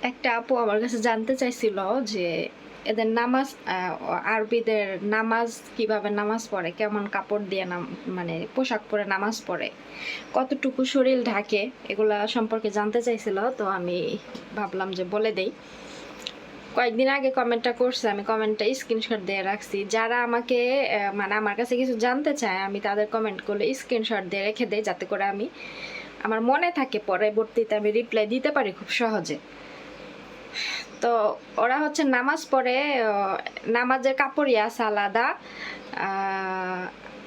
একটা আপু আমার কাছে জানতে চাইছিল যে এদের নামাজ আরবিদের নামাজ কিভাবে নামাজ পড়ে, কেমন কাপড় দিয়ে মানে পোশাক পরে নামাজ পড়ে, কতটুকু শরীর ঢাকে, এগুলা সম্পর্কে জানতে চাইছিল। তো আমি ভাবলাম যে বলে দেই। কয়েকদিন আগে কমেন্টটা করছে, আমি কমেন্টটা স্ক্রিনশট দিয়ে রাখছি। যারা আমাকে মানে আমার কাছে কিছু জানতে চায়, আমি তাদের কমেন্ট করলে স্ক্রিনশট দিয়ে রেখে দেই, যাতে করে আমার মনে থাকে, পরবর্তীতে আমি রিপ্লাই দিতে পারি খুব সহজে। তো ওরা হচ্ছে নামাজ পড়ে, নামাজের কাপড়ই আছে আলাদা।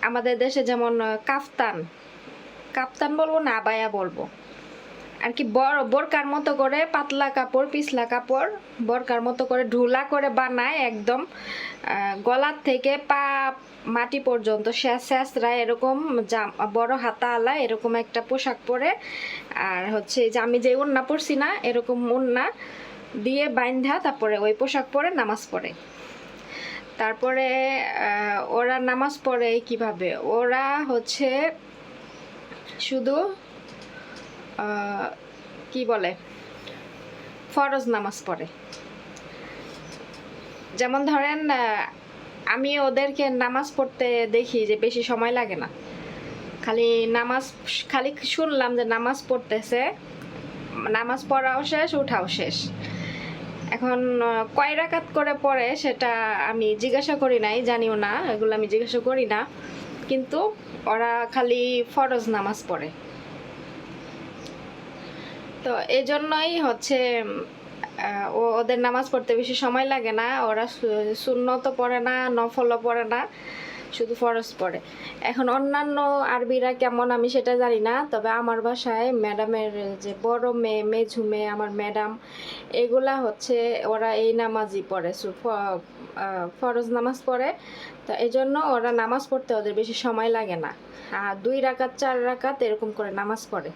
আমাদের দেশে যেমন কাফতান, কাপ্তান বলবো না, আবায়া বলবো আর কি, বোরকার মতো করে পাতলা কাপড়, পিছলা কাপড় বোরকার মতো করে ঢুলা করে বানায় একদম, গলার থেকে পা মাটি পর্যন্ত শেষরা এরকম বড় হাতা আলা এরকম একটা পোশাক পরে, আর হচ্ছে যে আমি যে ওড়না পরছি না, এরকম ওড়না দিয়ে বাইন্ধা তারপরে ওই পোশাক পরে নামাজ পড়ে। তারপরে ওরা নামাজ পড়ে কিভাবে, ওরা হচ্ছে শুধু কি বলে ফরজ নামাজ পড়ে। যেমন ধরেন আমি ওদেরকে নামাজ পড়তে দেখি যে বেশি সময় লাগে না, খালি শুনলাম যে নামাজ পড়তেছে, নামাজ পড়াও শেষ, উঠাও শেষ। এখন কয় রাকাত করে পড়ে সেটা আমি জিজ্ঞাসা করি নাই, জানিও না, এগুলো আমি জিজ্ঞাসা করি না, কিন্তু ওরা খালি ফরজ নামাজ পড়ে। তো এই জন্যই হচ্ছে ওদের নামাজ পড়তে বেশি সময় লাগে না, ওরা সুন্নতও পড়ে না, নফলও পড়ে না, শুধু ফরজ পড়ে। এখন অন্যান্য আরবিরা কেমন আমি সেটা জানি না, তবে আমার বাসায় ম্যাডামের যে বড় মেয়ে, মেঝু মেয়ে, আমার ম্যাডাম, এগুলা হচ্ছে ওরা এই নামাজই পড়ে, ফরজ নামাজ পড়ে। তো এই জন্য ওরা নামাজ পড়তে ওদের বেশি সময় লাগে না, আর 2 রাকাত 4 রাকাত এরকম করে নামাজ পড়ে।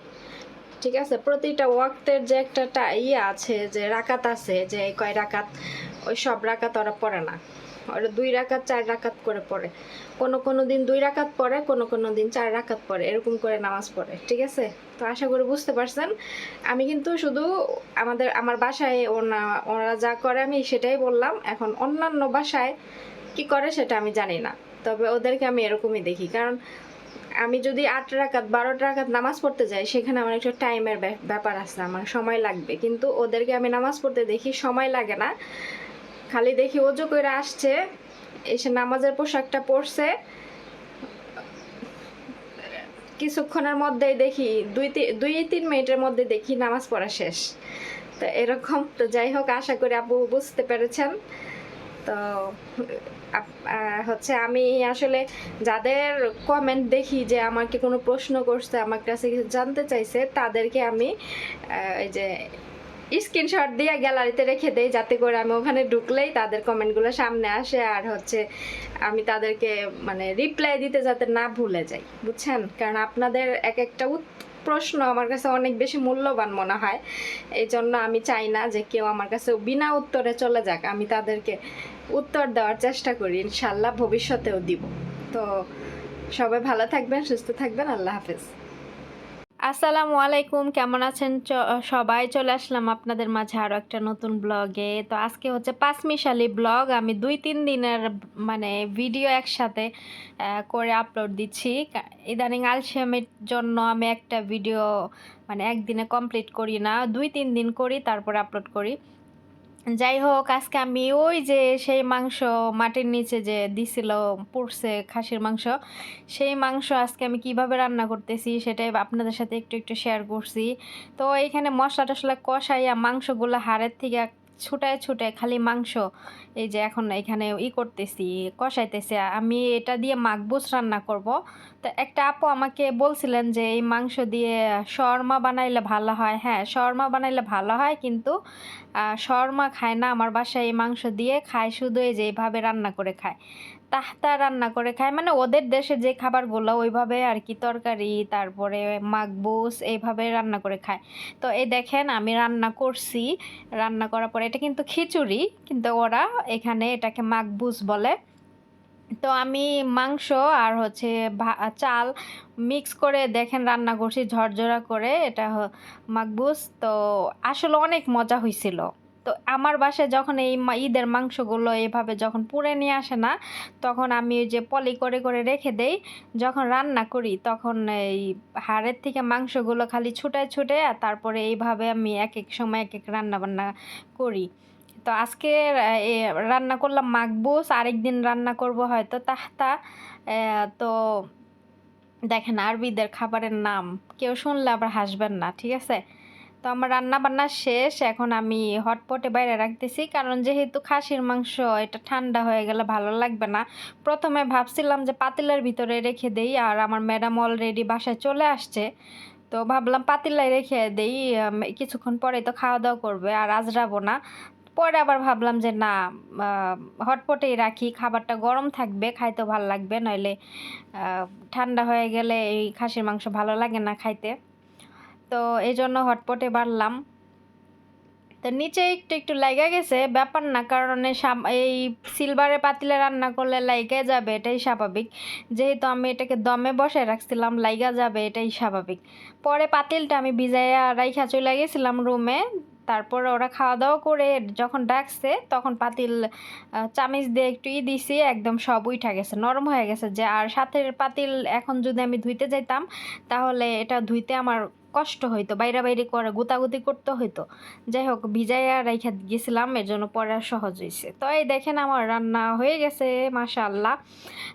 ঠিক আছে, প্রতিটা ওয়াক্তের যে একটা ইয়ে আছে, যে রাকাত আছে, যে কয় রাকাত, ওই সব রাকাত ওরা পড়ে না, ওরা 2 রাকাত 4 রাকাত করে পড়ে। কোনো দিন 2 রাকাত পড়ে, কোনো দিন 4 রাকাত পড়ে, এরকম করে নামাজ পড়ে। ঠিক আছে, তো আশা করি বুঝতে পারছেন। আমি কিন্তু শুধু আমার বাসায় ওরা যা করে আমি সেটাই বললাম। এখন অন্যান্য বাসায় কি করে সেটা আমি জানি না, তবে ওদেরকে আমি এরকমই দেখি। কারণ আমি যদি 8 রাকাত 12 রাকাত নামাজ পড়তে যাই, সেখানে আমার একটা টাইমের ব্যাপার আছে, আমার সময় লাগবে। কিন্তু ওদেরকে আমি নামাজ পড়তে দেখি, সময় লাগে না, খালি দেখি ওযু করে আসছে, এসে নামাজের পোশাকটা পরছে, কিছুক্ষণের মধ্যেই দেখি 2-3 মিনিটের মধ্যে দেখি নামাজ পড়া শেষ। তো এরকম। তো যাই হোক, আশা করি আপু বুঝতে পেরেছেন। তো হচ্ছে আমি আসলে যাদের কমেন্ট দেখি যে আমাকে কোনো প্রশ্ন করছে, আমার কাছে কিছু জানতে চাইছে, তাদেরকে আমি এই যে স্ক্রিনশট দিয়ে গ্যালারিতে রেখে দেই, যাতে করে আমি ওখানে ঢুকলেই তাদের কমেন্টগুলো সামনে আসে, আর হচ্ছে আমি তাদেরকে মানে রিপ্লাই দিতে যাতে না ভুলে যাই, বুঝছেন? কারণ আপনাদের এক একটা প্রশ্ন আমার কাছে অনেক বেশি মূল্যবান মনে হয়। এই জন্য আমি চাই না যে কেউ আমার কাছে বিনা উত্তরে চলে যাক, আমি তাদেরকে উত্তর দেওয়ার চেষ্টা করি, ইনশাল্লাহ ভবিষ্যতেও দিব। তো সবাই ভালো থাকবেন, সুস্থ থাকবেন, আল্লাহ হাফেজ। আসসালামু আলাইকুম, কেমন আছেন সবাই? চলে আসলাম আপনাদের মাঝে আরও একটা নতুন ব্লগে। তো আজকে হচ্ছে পাঁচমিশালি ব্লগ, আমি 2-3 দিনের মানে ভিডিও একসাথে করে আপলোড দিচ্ছি। ইদানিং আলসেমির জন্য আমি একটা ভিডিও মানে একদিনে কমপ্লিট করি না, 2-3 দিন করি, তারপরে আপলোড করি। যাই হোক, আজকে আমি ওই যে সেই মাংস মাটির নিচে যে দিছিল পড়ছে খাসির মাংস, সেই মাংস আজকে আমি কিভাবে রান্না করতেছি সেটাই আপনাদের সাথে একটু শেয়ার করছি। তো এইখানে মশলা টশলা কষাইয়া মাংসগুলো হাড়ের থেকে ছুটায় খালি মাংস এই যে এখন এখানে করতেছি, কষাইতেছি। আমি এটা দিয়ে মাকবুস রান্না করব। তো একটা আপু আমাকে বলছিলেন যে এই মাংস দিয়ে শর্মা বানাইলে ভালো হয়। হ্যাঁ, শর্মা বানাইলে ভালো হয়, কিন্তু শর্মা খায় না আমার বাসায়, এই মাংস দিয়ে খায়, শুধু এই যে এইভাবে রান্না করে খায়, তাহতা রান্না করে খায়, মানে ওদের দেশে যে খাবারগুলো ওইভাবে আর কি, তরকারি তারপরে মাকবুস এইভাবে রান্না করে খায়। তো এই দেখেন আমি রান্না করছি, রান্না করার পরে এটা কিন্তু খিচুড়ি, কিন্তু ওরা এখানে এটাকে মাকবুস বলে। তো আমি মাংস আর হচ্ছে চাল মিক্স করে দেখেন রান্না করছি ঝরঝরা করে, এটা মাকবুস। তো আসলে অনেক মজা হয়েছিল। তো আমার বাসায় যখন এই ঈদের মাংসগুলো এইভাবে যখন পুড়ে নিয়ে আসে না, তখন আমি ওই যে পলি করে করে রেখে দেই। যখন রান্না করি তখন এই হাড়ের থেকে মাংসগুলো খালি ছুটায় ছুটে, আর তারপরে এইভাবে আমি এক এক সময় এক এক রান্না বান্না করি। তো আজকে রান্না করলাম মাকবুস, আরেকদিন রান্না করব হয়তো তাহতা। তো দেখেন আরবিদের খাবারের নাম কেউ শুনলে আবার হাসবেন না, ঠিক আছে? তো আমার রান্না বান্না শেষ, এখন আমি হটপটে বাইরে রাখতেছি, কারণ যেহেতু খাসির মাংস এটা ঠান্ডা হয়ে গেলে ভালো লাগবে না। প্রথমে ভাবছিলাম যে পাতিলের ভিতরে রেখে দেই, আর আমার ম্যাডাম অলরেডি বাসায় চলে আসছে, তো ভাবলাম পাতিলায় রেখে দেই, কিছুক্ষণ পরে তো খাওয়া দাওয়া করবে আর আজরাবো না। পরে আবার ভাবলাম যে না, হটপটেই রাখি, খাবারটা গরম থাকবে, খাইতে ভালো লাগবে, নইলে ঠান্ডা হয়ে গেলে এই খাসির মাংস ভালো লাগে না খাইতে। তো এই জন্য হটপটে বাড়লাম। তো নিচে একটু একটু লাইগা গেছে, ব্যাপার না, কারণ এই সিলভারের পাতিলে রান্না করলে লাইগা যাবে, এটাই স্বাভাবিক। যেহেতু আমি এটাকে দমে বসে রাখছিলাম, লাইগা যাবে এটাই স্বাভাবিক। পরে পাতিলটা আমি ভিজাইয়া রাইখা চলে গেছিলাম রুমে। তারপরে ওরা খাওয়া দাওয়া করে যখন ডাকছে তখন পাতিল চামিচ দিয়ে একটু দিছি, একদম সব উঠা গেছে, নরম হয়ে গেছে। যে আর সাথে পাতিল এখন যদি আমি ধুইতে যাইতাম তাহলে এটা ধুইতে আমার কষ্ট হইতো, বাইরে বাইরে করে গুতাগুতি করতে হইতো। যাই হোক, ভিজাইয়া রাইখা গেছিলাম, এর জন্য পরে আর সহজ হয়েছে। তো এই দেখেন আমার রান্না হয়ে গেছে মাশাআল্লাহ।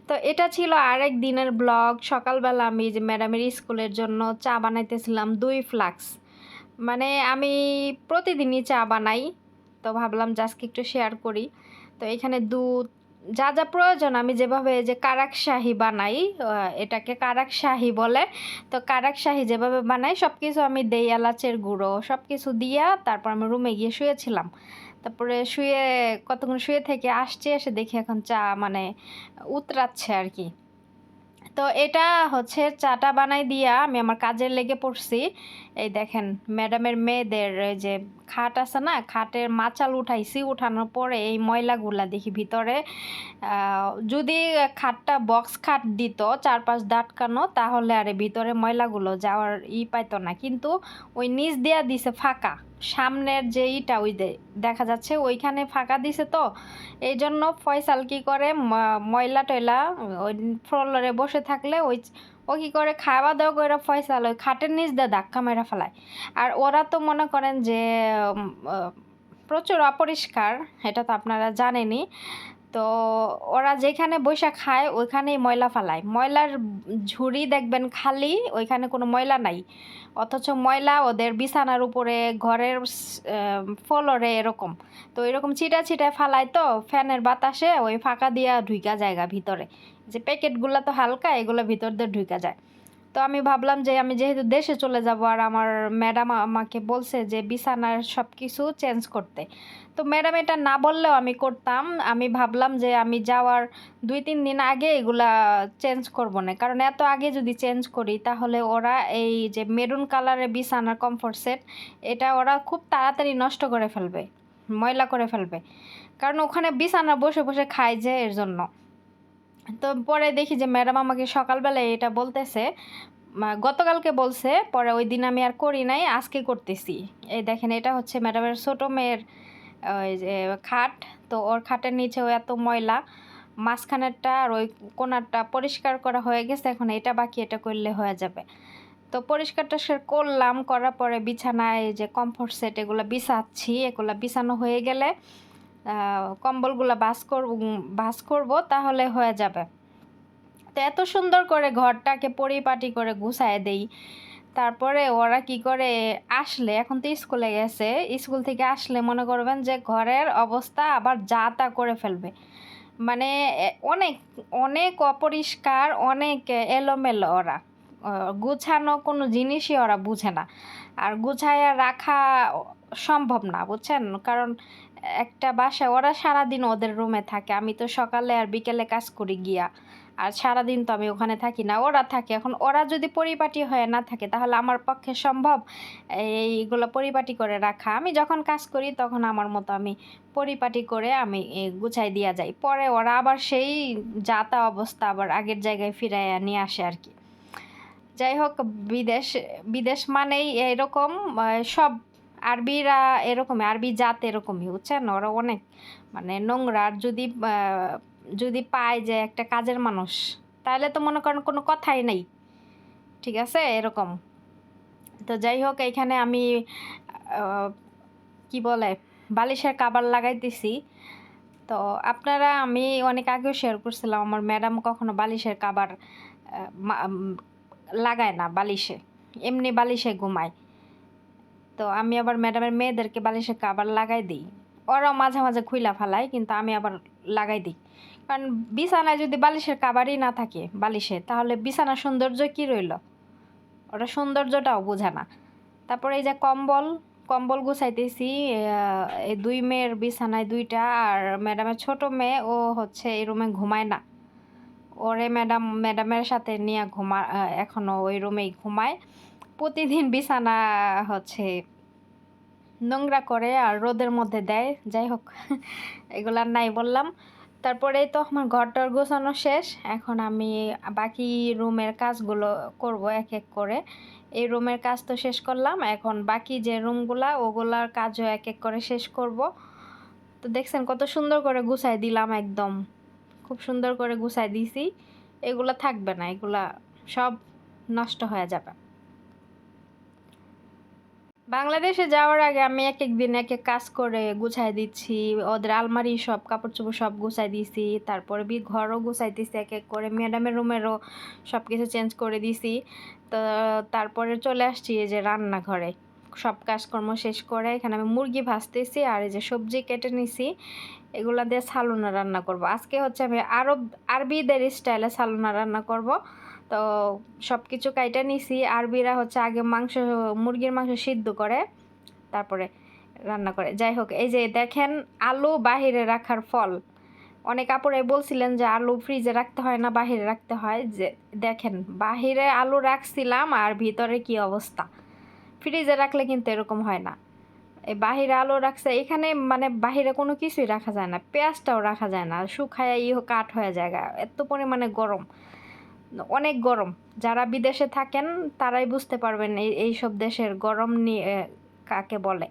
তো এটা ছিল আরেক দিনের ব্লগ। সকালবেলা আমি যে ম্যাডামের স্কুলের জন্য চা বানাইতেছিলাম 2 ফ্লাক্স। মানে আমি প্রতিদিনই চা বানাই, তো ভাবলাম যে আজকে একটু শেয়ার করি। তো এখানে দুধ, যা যা প্রয়োজন, আমি যেভাবে যে কারাক শাহি বানাই, এটাকে কারাক শাহি বলে। তো কারাক শাহি যেভাবে বানাই সব কিছু আমি দেই, এলাচের গুঁড়ো সব কিছু দিয়া তারপর আমি রুমে গিয়ে শুয়েছিলাম। তারপরে কতক্ষণ শুয়ে থেকে আসছি, এসে দেখি এখন চা মানে উতরাচ্ছে আর কি। তো এটা হচ্ছে চাটা বানাই দিয়া আমি আমার কাজে লেগে পড়ছি। এই দেখেন ম্যাডামের মেয়েদের এই যে খাট আছে না, খাটের মাচাল উঠাইছি, উঠানোর পরে এই ময়লাগুলা দেখি ভিতরে। যদি খাটটা বক্স খাট দিত 4-5 দাঁটকানো, তাহলে আর ভিতরে ময়লাগুলো যাওয়ার পাইতো না, কিন্তু ওই নিচ দিয়া দিছে ফাঁকা। সামনের যে ওই দেখা যাচ্ছে ওইখানে ফাঁকা দিছে, তো এই জন্য ফয়সাল কি করে, ময়লা টয়লা ওই ফ্লোরে বসে থাকলে ও কি করে, খাওয়া দাওয়া করে ফয়সাল ওই খাটের নিচ দিয়ে ধাক্কা মেরা ফেলায়। আর ওরা তো মনে করেন যে প্রচুর অপরিষ্কার, এটা তো আপনারা জানেনই। তো ওরা যেখানে বৈশা খায় ওইখানেই ময়লা ফালায়, ময়লার ঝুড়ি দেখবেন খালি, ওইখানে কোনো ময়লা নাই। অথচ ময়লা ওদের বিছানার উপরে, ঘরের ফ্লোরে এরকম। তো এরকম ছিটা ছিটায় ফালায়, তো ফ্যানের বাতাসে ওই ফাঁকা দিয়া ঢুইকা জায়গা ভিতরে, যে প্যাকেটগুলো তো হালকা, এগুলো ভিতর দিয়ে ঢুইকা যায়। তো আমি ভাবলাম যে আমি যেহেতু দেশে চলে যাব, আর আমার ম্যাডাম আমাকে বলছে যে বিছানার সব কিছু চেঞ্জ করতে, তো ম্যাডাম এটা না বললেও আমি করতাম। আমি ভাবলাম যে আমি যাওয়ার 2-3 দিন আগে এগুলা চেঞ্জ করব না, কারণ এত আগে যদি চেঞ্জ করি তাহলে ওরা এই যে মেরুন কালারের বিছানার কমফোর্ট সেট, এটা ওরা খুব তাড়াতাড়ি নষ্ট করে ফেলবে, ময়লা করে ফেলবে, কারণ ওখানে বিছানা বসে বসে খায় যে, এর জন্য। তো পরে দেখি যে ম্যাডাম আমাকে সকালবেলায় এটা বলতেছে, গতকালকে বলছে, পরে ওই দিন আমি আর করি নাই, আজকে করতেছি। এই দেখেন এটা হচ্ছে ম্যাডামের ছোটো মেয়ের ওই যে খাট। তো ওর খাটের নিচেও এত ময়লা, মাঝখানেরটা আর ওই কোণারটা পরিষ্কার করা হয়ে গেছে, এখন এটা বাকি, এটা করলে হয়ে যাবে। তো পরিষ্কার টরিষ্কার করলাম, করার পরে বিছানায় যে কমফোর্ট সেট এগুলো বিছাচ্ছি, এগুলো বিছানো হয়ে গেলে কম্বলগুলো ভাঁজ করব, তাহলে হয়ে যাবে। তো এত সুন্দর করে ঘরটাকে পরিপাটি করে গুছায় দেই। তারপরে ওরা কি করে আসলে, এখন তো স্কুলে গেছে, স্কুল থেকে আসলে মনে করবেন যে ঘরের অবস্থা আবার যা তা করে ফেলবে। মানে অনেক অনেক অপরিষ্কার, অনেক এলোমেলো ওরা, গুছানো কোনো জিনিসই ওরা বুঝে না, আর গুছাইয়া রাখা সম্ভব না, বুঝছেন? কারণ একটা বাসায় ওরা সারাদিন ওদের রুমে থাকে, আমি তো সকালে আর বিকেলে কাজ করি গিয়া, আর সারাদিন তো আমি ওখানে থাকি না, ওরা থাকে। এখন ওরা যদি পরিপাটি হয়ে না থাকে তাহলে আমার পক্ষে সম্ভব এইগুলো পরিপাটি করে রাখা? আমি যখন কাজ করি তখন আমার মতো আমি পরিপাটি করে আমি গুছাই দিয়া যাই, পরে ওরা আবার সেই যা তা অবস্থা আবার আগের জায়গায় ফিরাইয়া নিয়ে আসে আর কি। যাই হোক, বিদেশ বিদেশ মানেই এরকম, সব আরবিরা এরকমই, আরবি জাত এরকমই, বুঝছেন? ওরা অনেক মানে নোংরা। আর যদি পায় যে একটা কাজের মানুষ, তাহলে তো মনে করেন কোনো কথাই নেই, ঠিক আছে? এরকম। তো যাই হোক, এইখানে আমি কি বলে বালিশের কাবার লাগাইতেছি। তো আপনারা, আমি অনেক আগেও শেয়ার করছিলাম আমার ম্যাডাম কখনো বালিশের কাবার লাগায় না বালিশে, এমনি বালিশে ঘুমায়। তো আমি আবার ম্যাডামের মেয়েদেরকে বালিশের কাবার লাগাই দিই, ওরাও মাঝে মাঝে খুইলা ফেলায়, কিন্তু আমি আবার লাগাই দিই। কারণ বিছানায় যদি বালিশের কাবারই না থাকে বালিশে, তাহলে বিছানার সৌন্দর্য কী রইল? ওটা সৌন্দর্যটাও বোঝে না। তারপরে এই যে কম্বল গুছাইতেছি, এই দুই মেয়ের বিছানায় দুইটা, আর ম্যাডামের ছোট মেয়ে ও হচ্ছে এই রুমে ঘুমায় না, ওরে ম্যাডামের সাথে নিয়ে এখনো ওই রুমেই ঘুমায়। প্রতিদিন বিছানা হচ্ছে নোংরা করে আর রোদের মধ্যে দেয়। যাই হোক, এগুলো আর নাই বললাম। তারপরে তো আমার ঘরটার গোছানো শেষ, এখন আমি বাকি রুমের কাজগুলো করব এক এক করে। এই রুমের কাজ তো শেষ করলাম, এখন বাকি যে রুমগুলা ওগুলার কাজও এক এক করে শেষ করব। তো দেখছেন কত সুন্দর করে গুছাই দিলাম, একদম খুব সুন্দর করে গুছাই দিছি। এগুলা থাকবে না, এগুলা সব নষ্ট হয়ে যাবে। বাংলাদেশে যাওয়ার আগে আমি এক এক দিন এক এক কাজ করে গুছাই দিচ্ছি, ওদের আলমারি সব কাপড় চোপড় সব গুছাই দিছি, তারপরে ঘরও গুছাইতেছি এক এক করে, ম্যাডামের রুমেরও সব কিছু চেঞ্জ করে দিছি। তো তারপরে চলে আসছি এই যে রান্নাঘরে, সব কাজকর্ম শেষ করে এখানে আমি মুরগি ভাজতেছি, আর এই যে সবজি কেটে নিছি, এগুলা দিয়ে সালুনা রান্না করব। আজকে হচ্ছে আমি আরবিদের স্টাইলে সালুনা রান্না করব। তো সব কিছু কাইটা নিছি। আরবিরা হচ্ছে আগে মুরগির মাংস সিদ্ধ করে তারপরে রান্না করে। যাই হোক, এই যে দেখেন আলু বাহিরে রাখার ফল। অনেক আপুরাই বলছিলেন যে আলু ফ্রিজে রাখতে হয় না, বাহিরে রাখতে হয়। যে দেখেন বাহিরে আলু রাখছিলাম আর ভিতরে কি অবস্থা। ফ্রিজে রাখলে কিন্তু এরকম হয় না। এই বাহিরে আলু রাখছে এখানে, মানে বাহিরে কোনো কিছুই রাখা যায় না, পেঁয়াজটাও রাখা যায় না, শুকায় কাঠ হয়ে যায়, এত পরিমাণে গরম, অনেক গরম। যারা বিদেশে থাকেন তারাই বুঝতে পারবেন এই সব দেশের গরম নিয়ে কাকে বলে।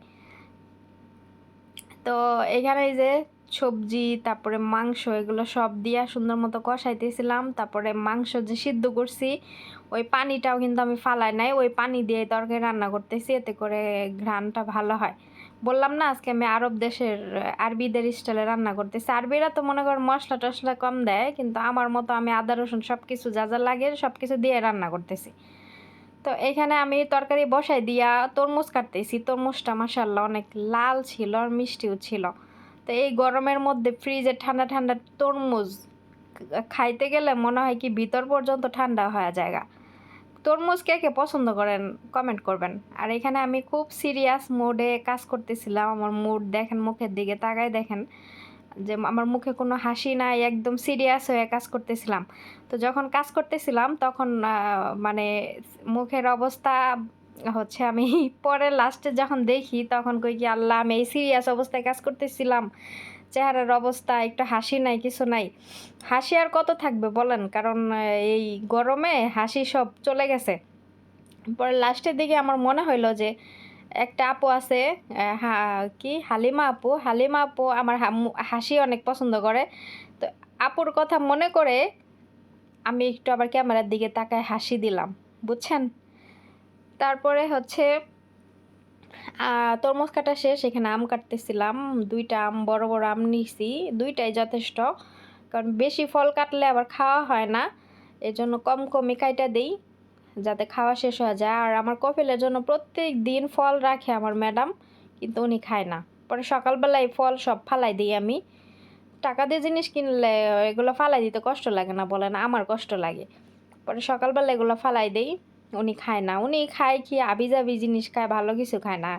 তো এখানে এই যে সবজি তারপরে মাংস এগুলো সব দিয়া সুন্দর মতো কষাইতেছিলাম। তারপরে মাংস যে সিদ্ধ করছি ওই পানিটাও কিন্তু আমি ফালাই নাই, ওই পানি দিয়ে তরকারি রান্না করতেছি, এতে করে ঘ্রাণটা ভালো হয়। বললাম না আজকে আমি আরব দেশের আরবিদের স্টাইলে রান্না করতেছি। আরবিরা তো মনে করেন মশলা টশলা কম দেয়, কিন্তু আমার মতো আমি আদা রসুন সব কিছু যা যা লাগে সব কিছু দিয়ে রান্না করতেছি। তো এখানে আমি তরকারি বসাই দিয়া তরমুজ কাটতেছি। তরমুজটা মাশাআল্লাহ অনেক লাল ছিল আর মিষ্টিও ছিল। তো এই গরমের মধ্যে ফ্রিজে ঠান্ডা ঠান্ডা তরমুজ খাইতে গেলে মনে হয় কি ভিতর পর্যন্ত ঠান্ডা হয়ে যায়। তরমুজ কে কে পছন্দ করেন কমেন্ট করবেন। আর এখানে আমি খুব সিরিয়াস মোডে কাজ করতেছিলাম, আমার মুড দেখেন, মুখের দিকে তাকায় দেখেন যে আমার মুখে কোনো হাসি নাই, একদম সিরিয়াস হয়ে কাজ করতেছিলাম। তো যখন কাজ করতেছিলাম তখন মানে মুখের অবস্থা হচ্ছে আমি পরে লাস্টে যখন দেখি তখন কই কি আল্লাহ, আমি এই সিরিয়াস অবস্থায় কাজ করতেছিলাম, চেহারার অবস্থা একটু হাসি নাই, কিছু নাই। হাসি আর কত থাকবে বলেন, কারণ এই গরমে হাসি সব চলে গেছে। পরে লাস্টের দিকে আমার মনে হইলো যে একটা আপু আছে, কি হালিমা আপু আমার হাসি অনেক পছন্দ করে। তো আপুর কথা মনে করে আমি একটু আবার ক্যামেরার দিকে তাকায় হাসি দিলাম, বুঝছেন? তারপরে হচ্ছে তরমুজ কাটা শেষ, এখানে আম কাটতেছিলাম। দুইটা আম, বড় বড় আম নিছি, দুইটাই যথেষ্ট, কারণ বেশি ফল কাটলে আবার খাওয়া হয় না, এজন্য কম কমই কাইটা দেই যাতে খাওয়া শেষ হয়ে যায়। আর আমার কপিলের জন্য প্রত্যেক দিন ফল রাখে আমার ম্যাডাম, কিন্তু উনি খায় না। পরে সকালবেলায় ফল সব ফালাই দিই আমি। টাকা দিয়ে জিনিস কিনলে এগুলো ফালাই দিতে কষ্ট লাগে না বলেন? আমার কষ্ট লাগে। পরে সকালবেলা এগুলো ফালাই দেই, উনি খায় না। উনি খায় কি আবিজাবি জিনিস খায়, ভালো কিছু খায় না।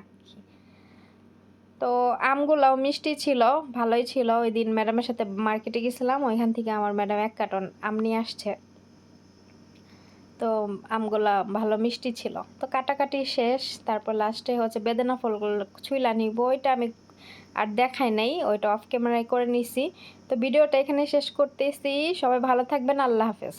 তো তো আমগুলাও মিষ্টি ছিল, ভালোই ছিল। ওই দিন ম্যাডামের সাথে মার্কেটে গেছিলাম, ওইখান থেকে আমার ম্যাডাম 1 কার্টন আম নিয়ে আসছে। তো আমগুলা ভালো মিষ্টি ছিল। তো কাটাকাটি শেষ, তারপর লাস্টে হচ্ছে বেদানা ফলগুলো ছুঁইলা নিব, ওইটা আমি আর দেখাই নাই, ওইটা অফ ক্যামেরায় করে নিছি। তো ভিডিওটা এখানে শেষ করতেছি। সবাই ভালো থাকবেন, আল্লাহ হাফেজ।